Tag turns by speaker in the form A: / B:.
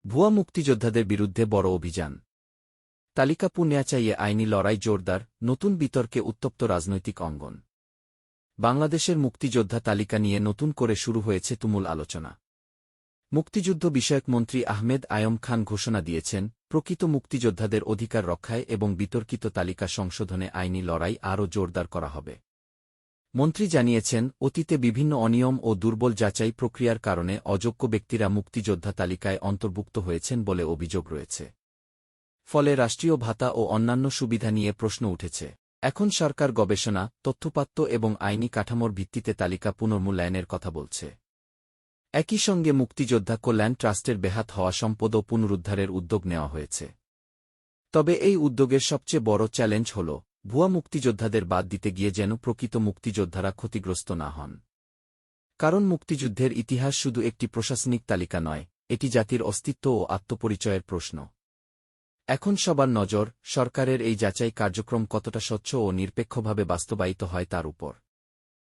A: ভুয়া মুক্তিযোদ্ধাদের বিরুদ্ধে বড় অভিযান। তালিকা পুনঃ চাইয়ে আইনি লড়াই জোরদার, নতুন বিতর্কে উত্তপ্ত রাজনৈতিক অঙ্গন। বাংলাদেশের মুক্তিযোদ্ধা তালিকা নিয়ে নতুন করে শুরু হয়েছে তুমুল আলোচনা। মুক্তিযুদ্ধ বিষয়ক মন্ত্রী আহমেদ আয়ম খান ঘোষণা দিয়েছেন, প্রকৃত মুক্তিযোদ্ধাদের অধিকার রক্ষায় এবং বিতর্কিত তালিকা সংশোধনে আইনি লড়াই আরও জোরদার করা হবে। মন্ত্রী জানিয়েছেন, অতীতে বিভিন্ন অনিয়ম ও দুর্বল যাচাই প্রক্রিয়ার কারণে অযোগ্য ব্যক্তিরা মুক্তিযোদ্ধা তালিকায় অন্তর্ভুক্ত হয়েছেন বলে অভিযোগ রয়েছে। ফলে রাষ্ট্রীয় ভাতা ও অন্যান্য সুবিধা নিয়ে প্রশ্ন উঠেছে। এখন সরকার গবেষণা, তথ্যপাত্য এবং আইনি কাঠামোর ভিত্তিতে তালিকা পুনর্মূল্যায়নের কথা বলছে। একই সঙ্গে মুক্তিযোদ্ধা কল্যাণ ট্রাস্টের বেহাত হওয়া সম্পদও পুনরুদ্ধারের উদ্যোগ নেওয়া হয়েছে। তবে এই উদ্যোগের সবচেয়ে বড় চ্যালেঞ্জ হল, ভুয়া মুক্তিযোদ্ধাদের বাদ দিতে গিয়ে যেন প্রকৃত মুক্তিযোদ্ধারা ক্ষতিগ্রস্ত না হন। কারণ মুক্তিযুদ্ধের ইতিহাস শুধু একটি প্রশাসনিক তালিকা নয়, এটি জাতির অস্তিত্ব ও আত্মপরিচয়ের প্রশ্ন। এখন সবার নজর সরকারের এই যাচাই কার্যক্রম কতটা স্বচ্ছ ও নিরপেক্ষভাবে বাস্তবায়িত হয় তার উপর।